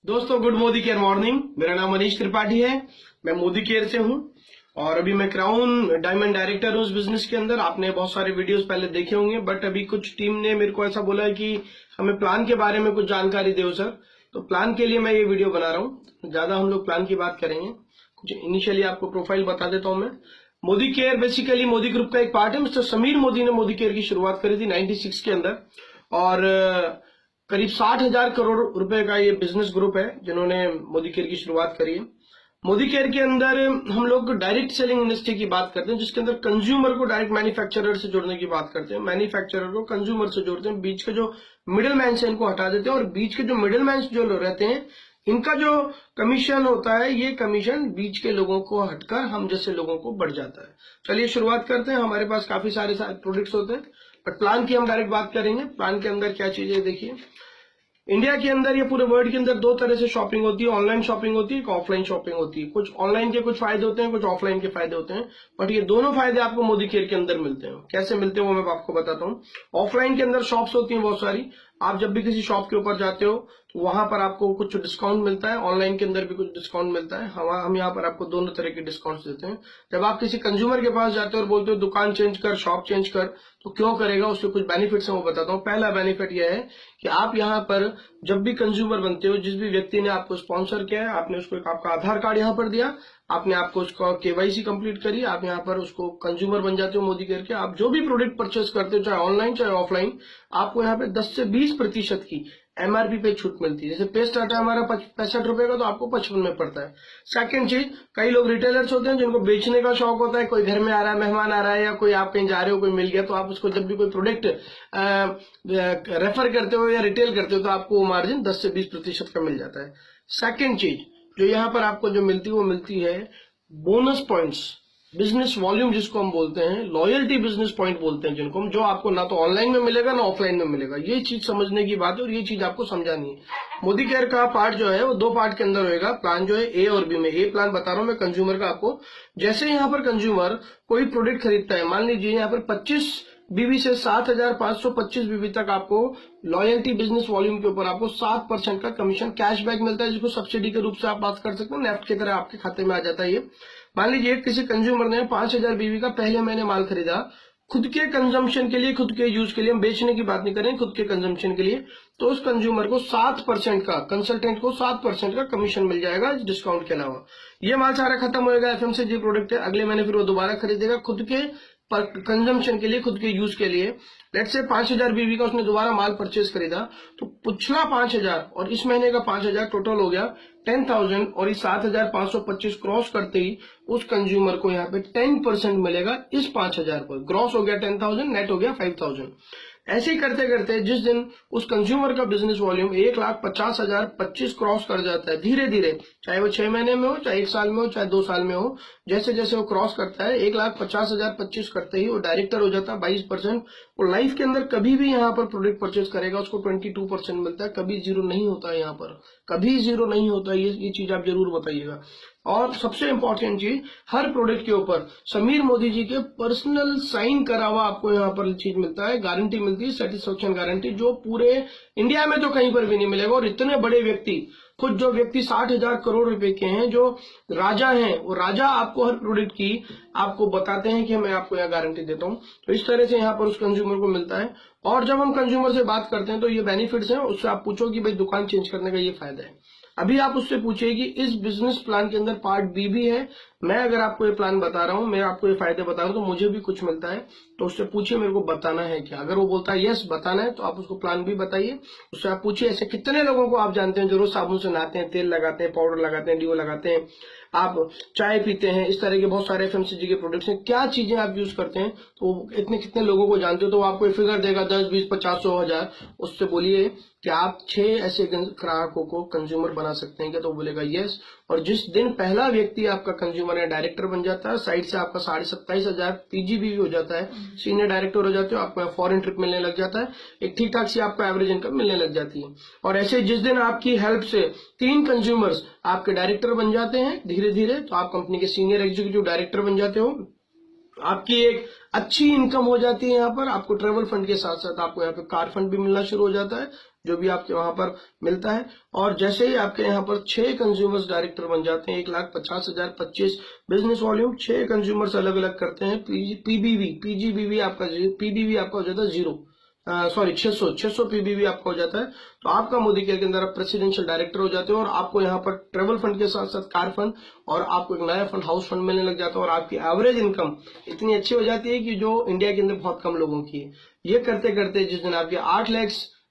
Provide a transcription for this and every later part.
दोस्तों good Modi care morning. मेरा नाम मनीष त्रिपाठी है, मैं मोदी केयर से हूं और अभी मैं क्राउन डायमंड डायरेक्टर हूं उस बिजनेस के अंदर। आपने बहुत सारे वीडियोस पहले देखे होंगे, बट अभी कुछ टीम ने मेरे को ऐसा बोला है कि हमें प्लान के बारे में कुछ जानकारी दो सर। तो प्लान के लिए मैं ये वीडियो बना रहा हूँ। ज्यादा हम लोग प्लान की बात करेंगे। कुछ इनिशियली आपको प्रोफाइल बता देता हूँ मैं। Modi care basically Modi group का एक पार्ट है। मिस्टर समीर मोदी ने मोदी केयर की शुरुआत करी थी 96 के अंदर और करीब 60,000 करोड़ रुपए का ये बिजनेस ग्रुप है जिन्होंने मोदी केयर की शुरुआत करी है। मोदी केयर के अंदर हम लोग डायरेक्ट सेलिंग इंडस्ट्री की बात करते हैं, जिसके अंदर कंज्यूमर को डायरेक्ट मैन्युफैक्चरर से जोड़ने की बात करते हैं, मैन्युफैक्चरर को कंज्यूमर से जोड़ते हैं, बीच के जो मिडिल मैन से इनको हटा देते हैं और बीच के जो मिडिल मैन जो रहते हैं इनका जो कमीशन होता है ये कमीशन बीच के लोगों को हटकर हम जैसे लोगों को बढ़ जाता है। चलिए शुरुआत करते हैं। हमारे पास काफी सारे प्रोडक्ट्स होते हैं, बट प्लान की हम डायरेक्ट बात करेंगे। प्लान के अंदर क्या चीजें देखिए, इंडिया के अंदर या पूरे वर्ल्ड के अंदर दो तरह से शॉपिंग होती है। ऑनलाइन शॉपिंग होती है, एक ऑफलाइन शॉपिंग होती है। कुछ ऑनलाइन के कुछ फायदे होते हैं, कुछ ऑफलाइन के फायदे होते हैं, बट ये दोनों फायदे आपको मोदी केयर के अंदर मिलते हैं। कैसे मिलते हैं वो मैं आपको बताता हूँ। ऑफलाइन के अंदर शॉप्स होती हैं बहुत सारी। आप जब भी किसी शॉप के ऊपर जाते हो तो वहां पर आपको कुछ डिस्काउंट मिलता है, ऑनलाइन के अंदर भी कुछ डिस्काउंट मिलता है। हम यहाँ पर आपको दोनों तरह के डिस्काउंट देते हैं। जब आप किसी कंज्यूमर के पास जाते हो और बोलते हो दुकान चेंज कर, शॉप चेंज कर, तो क्यों करेगा, उसके कुछ बेनिफिट्स हैं वो बताता हूँ। पहला बेनिफिट यह है कि आप यहाँ पर जब भी कंज्यूमर बनते हो, जिस भी व्यक्ति ने आपको स्पॉन्सर किया है, आपने उसको आपका आधार कार्ड यहाँ पर दिया, आपने आपको उसका केवाईसी कंप्लीट करी, आप यहाँ पर उसको कंज्यूमर बन जाते हो मोदी केयर के। आप जो भी प्रोडक्ट परचेस करते हो, चाहे ऑनलाइन चाहे ऑफलाइन, आपको यहाँ पे 10 से 20% की एमआरपी पे छूट मिलती है। जैसे पेस्ट आता है हमारा 65 रुपए का, तो आपको 55 में पड़ता है। सेकंड चीज, कई लोग रिटेलर्स होते हैं जिनको बेचने का शौक होता है। कोई घर में आ रहा है, मेहमान आ रहा है, या कोई आप कहीं जा रहे हो, कोई मिल गया, तो आप उसको जब भी कोई प्रोडक्ट रेफर करते हो या रिटेल करते हो तो आपको वो मार्जिन 10 से 20% का मिल जाता है। सेकंड चीज जो यहाँ पर आपको जो मिलती है वो मिलती है बोनस पॉइंट्स, बिजनेस वॉल्यूम जिसको हम बोलते हैं, लॉयल्टी बिजनेस पॉइंट बोलते हैं जिनको हम, जो आपको ना तो ऑनलाइन में मिलेगा ना ऑफलाइन में मिलेगा। ये चीज समझने की बात है और ये चीज आपको समझानी है। मोदी केयर का पार्ट जो है वो दो पार्ट के अंदर होएगा। प्लान जो है ए और बी में। ए प्लान बता रहा हूं मैं कंज्यूमर का आपको। जैसे यहाँ पर कंज्यूमर कोई प्रोडक्ट खरीदता है, मान लीजिए यहाँ पर 25 बीबी से 7,525 बीबी तक आपको लॉयल्टी बिजनेस वॉल्यूम के ऊपर आपको 7% का कमीशन कैशबैक मिलता है, जिसको सब्सिडी के रूप से आप बात कर सकते हो। नेफ्ट की तरह आपके खाते में आ जाता है ये। मान लीजिए किसी कंज्यूमर ने 5,000 बीबी का पहले महीने माल खरीदा खुद के कंजम्पशन के लिए, खुद के यूज के लिए, हम बेचने की बात नहीं करें, खुद के कंजम्पशन के लिए, तो उस कंज्यूमर को 7% का, कंसल्टेंट को 7% का कमीशन मिल जाएगा डिस्काउंट के अलावा। ये माल सारा खत्म होएगा, एफएमसीजी प्रोडक्ट है, अगले महीने फिर वो दोबारा खरीदेगा खुद के कंजम्पशन के लिए, खुद के यूज के लिए। लेट्स से 5,000 बीबी का उसने दोबारा माल परचेज खरीदा, तो पिछला 5,000 और इस महीने का 5,000 टोटल हो गया 10,000, और इस 7,525 क्रॉस करते ही उस कंज्यूमर को यहाँ पे 10% मिलेगा इस 5,000 पर। ग्रॉस हो गया 10,000, नेट हो गया 5,000। ऐसे ही करते करते जिस दिन उस कंज्यूमर का बिजनेस वॉल्यूम 1,50,025 क्रॉस कर जाता है, धीरे धीरे, चाहे वो 6 महीने में हो, चाहे 1 साल में हो, चाहे 2 साल में हो, जैसे जैसे वो क्रॉस करता है 1,50,025 करते ही वो डायरेक्टर हो जाता है 22%। वो लाइफ के अंदर कभी भी यहाँ पर प्रोडक्ट परचेज करेगा उसको 22% मिलता है। कभी जीरो नहीं होता है, यहाँ पर कभी जीरो नहीं होता है। ये चीज आप जरूर बताइएगा। और सबसे इंपॉर्टेंट चीज, हर प्रोडक्ट के ऊपर समीर मोदी जी के पर्सनल साइन करा हुआ आपको यहाँ पर चीज मिलता है, गारंटी मिलती है, सेटिस्फेक्शन गारंटी, जो पूरे इंडिया में तो कहीं पर भी नहीं मिलेगा। और इतने बड़े व्यक्ति, खुद जो व्यक्ति 60,000 करोड़ रुपए के हैं, जो राजा हैं, वो राजा आपको हर प्रोडक्ट की आपको बताते हैं कि मैं आपको यहाँ गारंटी देता हूँ। तो इस तरह से यहाँ पर उस कंज्यूमर को मिलता है। और जब हम कंज्यूमर से बात करते हैं तो ये बेनिफिट्स हैं, उससे आप पूछो कि भाई दुकान चेंज करने का ये फायदा है। अभी आप उससे पूछिए कि इस बिजनेस प्लान के अंदर पार्ट बी भी है। मैं अगर आपको ये प्लान बता रहा हूँ, मैं आपको ये फायदे बता रहा हूँ, तो मुझे भी कुछ मिलता है, तो उससे पूछिए मेरे को बताना है क्या। अगर वो बोलता है यस बताना है, तो आप उसको प्लान भी बताइए। उससे आप पूछिए ऐसे कितने लोगों को आप जानते हैं जो रोज साबुन से नहाते हैं, तेल लगाते हैं, पाउडर लगाते हैं, डीओ लगाते हैं, आप चाय पीते हैं, इस तरह के बहुत सारे एफएमसीजी के प्रोडक्ट्स हैं, क्या चीजें आप यूज करते हैं, तो इतने कितने लोगों को जानते हो, तो आपको फिगर देगा 10, 20, 50, 100,000। उससे बोलिए कि आप 6 ऐसे ग्राहकों को कंज्यूमर बना सकते हैं क्या, तो बोलेगा यस। और जिस दिन पहला व्यक्ति आपका कंज्यूमर या डायरेक्टर बन जाता है, साइड से आपका 27,500 पीजीबी भी हो जाता है, सीनियर डायरेक्टर हो जाते हो, आपको फॉरेन ट्रिप मिलने लग जाता है, एक ठीक ठाक सी आपको एवरेज इनकम मिलने लग जाती है। और ऐसे जिस दिन आपकी हेल्प से 3 कंज्यूमर्स आपके डायरेक्टर बन जाते हैं धीरे धीरे, तो आप कंपनी के सीनियर एग्जीक्यूटिव डायरेक्टर बन जाते हो। आपकी एक अच्छी इनकम हो जाती है। यहाँ पर आपको ट्रेवल फंड के साथ साथ आपको यहाँ पे कार फंड भी मिलना शुरू हो जाता है। जो भी आपके वहां पर मिलता है। और जैसे ही आपके यहाँ पर 6 कंज्यूमर्स डायरेक्टर बन जाते हैं, 1,50,000 25 बिजनेस वॉल्यूम, 6 कंज्यूमर्स अलग अलग करते हैं, पीजीबीवी आपका हो जाता है 0, सॉरी 600 पीबीवी आपका हो जाता है। तो आपका मोदी केयर के अंदर आप प्रेसिडेंशियल डायरेक्टर हो जाते हो, और आपको यहाँ पर ट्रेवल फंड के साथ साथ कार फंड और आपको एक नया फंड हाउस फंड मिलने लग जाता है, और आपकी एवरेज इनकम इतनी अच्छी हो जाती है कि जो इंडिया के अंदर बहुत कम लोगों की है। ये करते करते जिस दिन आपके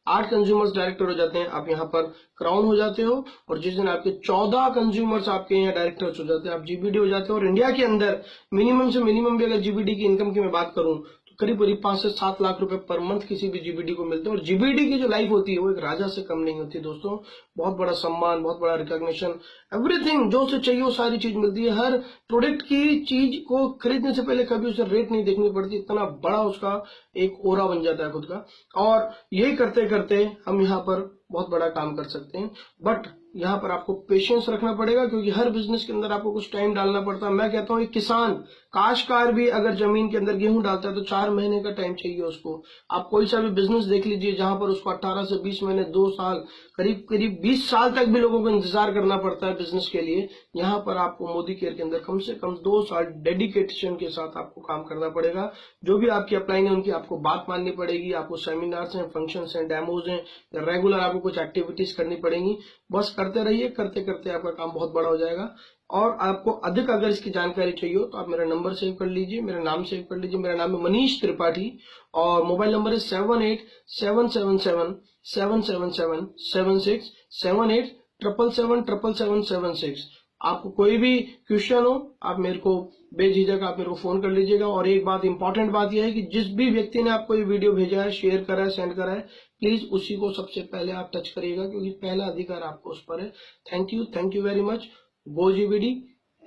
8 कंज्यूमर्स डायरेक्टर हो जाते हैं, आप यहाँ पर क्राउन हो जाते हो, और जिस दिन आपके 14 कंज्यूमर्स आपके यहाँ डायरेक्टर्स हो जाते हैं, आप जीबीडी हो जाते हो। और इंडिया के अंदर मिनिमम से मिनिमम भी अगर जीबीडी की इनकम की मैं बात करूं तो करीब 5 से 7 लाख रुपए पर मंथ किसी भी जीबीडी को मिलते हैं। और जीबीडी की जो लाइफ होती है वो एक राजा से कम नहीं होती दोस्तों। बहुत बड़ा सम्मान, बहुत बड़ा रिकॉग्निशन, एवरीथिंग जो उसे चाहिए वो सारी चीज मिलती है। हर प्रोडक्ट की चीज को खरीदने से पहले कभी उसे रेट नहीं देखनी पड़ती, इतना बड़ा उसका एक ओरा बन जाता है खुद का। और यही करते करते हम यहाँ पर बहुत बड़ा काम कर सकते हैं। बट यहाँ पर आपको पेशेंस रखना पड़ेगा, क्योंकि हर बिजनेस के अंदर आपको कुछ टाइम डालना पड़ता है। मैं कहता हूँ एक किसान, काश्तकार भी अगर जमीन के अंदर गेहूं डालता है तो 4 महीने का टाइम चाहिए उसको। आप कोई सा भी बिजनेस देख लीजिए जहां पर उसको 18 से 20 महीने, 2 साल, करीब करीब 20 साल तक भी लोगों को इंतजार करना पड़ता है बिजनेस के लिए। यहाँ पर आपको मोदी केयर के अंदर कम से कम 2 साल डेडिकेशन के साथ आपको काम करना पड़ेगा। जो भी आपकी अपलाइन है उनकी आपको बात माननी पड़ेगी, आपको सेमिनार्स हैं, फंक्शंस हैं, डेमोज हैं, रेगुलर आपको कुछ एक्टिविटीज करनी पड़ेंगी। बस करते रहिए, करते करते आपका काम बहुत बड़ा हो जाएगा। और आपको अधिक अगर इसकी जानकारी चाहिए हो तो आप मेरा नंबर सेव कर लीजिए, मेरा नाम सेव कर लीजिए। मेरा नाम है मनीष त्रिपाठी और मोबाइल नंबर है 7877777776 7877777776। आपको कोई भी क्वेश्चन हो आप मेरे को बेझिझक आप मेरे को फोन कर लीजिएगा। और एक बात, इंपॉर्टेंट बात यह है कि जिस भी व्यक्ति ने आपको ये वीडियो भेजा है, शेयर करा है, सेंड करा है, प्लीज उसी को सबसे पहले आप टच करिएगा, क्योंकि पहला अधिकार आपको उस पर है। Thank you very much. Go GBD,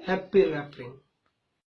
happy रैफरिंग।